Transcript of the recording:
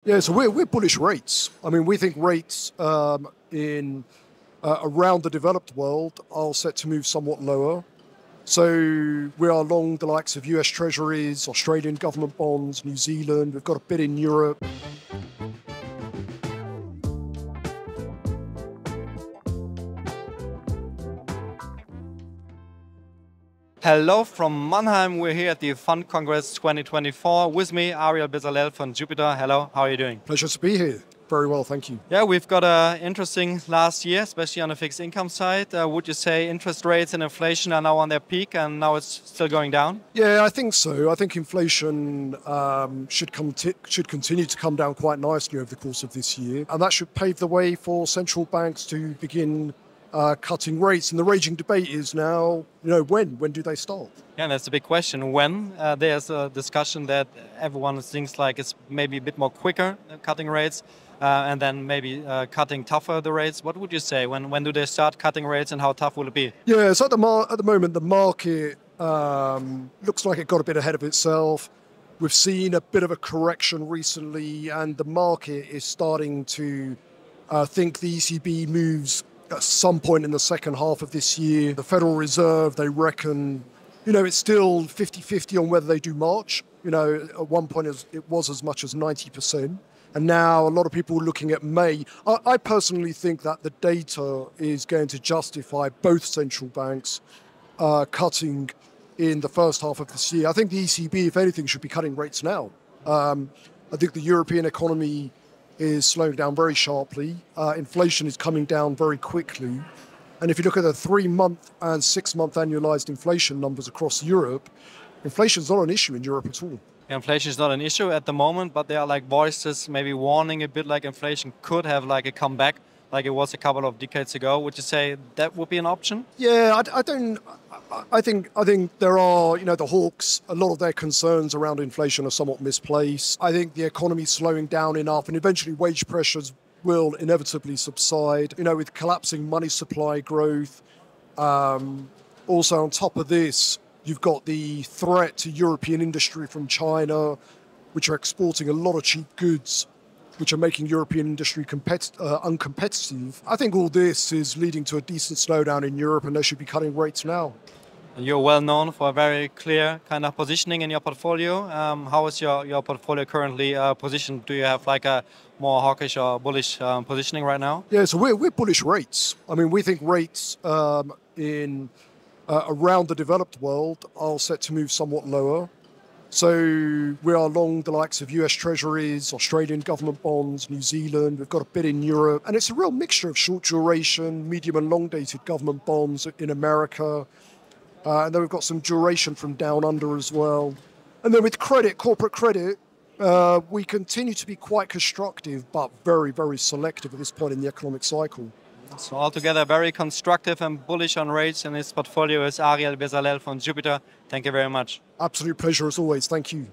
Yeah, so we're bullish rates. I mean, we think rates in around the developed world are set to move somewhat lower. So we are long the likes of US Treasuries, Australian government bonds, New Zealand. We've got a bit in Europe. Hello from Mannheim. We're here at the Fund Congress 2024. With me, Ariel Bezalel from Jupiter. Hello, how are you doing? Pleasure to be here. Very well, thank you. Yeah, we've got an interesting last year, especially on the fixed income side. Would you say interest rates and inflation are now on their peak and now it's still going down? Yeah, I think so. I think inflation should continue to come down quite nicely over the course of this year. And that should pave the way for central banks to begin cutting rates. And the raging debate is now, when do they start? Yeah, that's a big question. When? There's a discussion that everyone thinks like it's maybe a bit more quicker cutting rates and then maybe cutting tougher the rates. What would you say? When do they start cutting rates and how tough will it be? Yeah, so at the moment, the market looks like it got a bit ahead of itself. We've seen a bit of a correction recently and the market is starting to think the ECB moves at some point in the second half of this year. The Federal Reserve, they reckon, it's still 50-50 on whether they do March. At one point it was as much as 90%. And now a lot of people are looking at May. I personally think that the data is going to justify both central banks cutting in the first half of this year. I think the ECB, if anything, should be cutting rates now. I think the European economy is slowing down very sharply. Inflation is coming down very quickly. And if you look at the 3-month and 6-month annualized inflation numbers across Europe, inflation is not an issue in Europe at all. Inflation is not an issue at the moment, but there are like voices maybe warning a bit like inflation could have like a comeback like it was a couple of decades ago. Would you say that would be an option? Yeah, I think there are, the hawks, a lot of their concerns around inflation are somewhat misplaced. I think the economy is slowing down enough and eventually wage pressures will inevitably subside, with collapsing money supply growth. Also on top of this, you've got the threat to European industry from China, which are exporting a lot of cheap goods, which are making European industry uncompetitive. I think all this is leading to a decent slowdown in Europe and they should be cutting rates now. You're well known for a very clear kind of positioning in your portfolio. How is your portfolio currently positioned? Do you have like a more hawkish or bullish positioning right now? Yeah, so we're bullish rates. I mean, we think rates in around the developed world are set to move somewhat lower. So we are long the likes of US Treasuries, Australian government bonds, New Zealand. We've got a bit in Europe. And it's a real mixture of short duration, medium and long dated government bonds in America. And then we've got some duration from down under as well. And then with credit, corporate credit, we continue to be quite constructive, but very, very selective at this point in the economic cycle. So altogether very constructive and bullish on rates, and his portfolio is Ariel Bezalel from Jupiter. Thank you very much. Absolute pleasure as always. Thank you.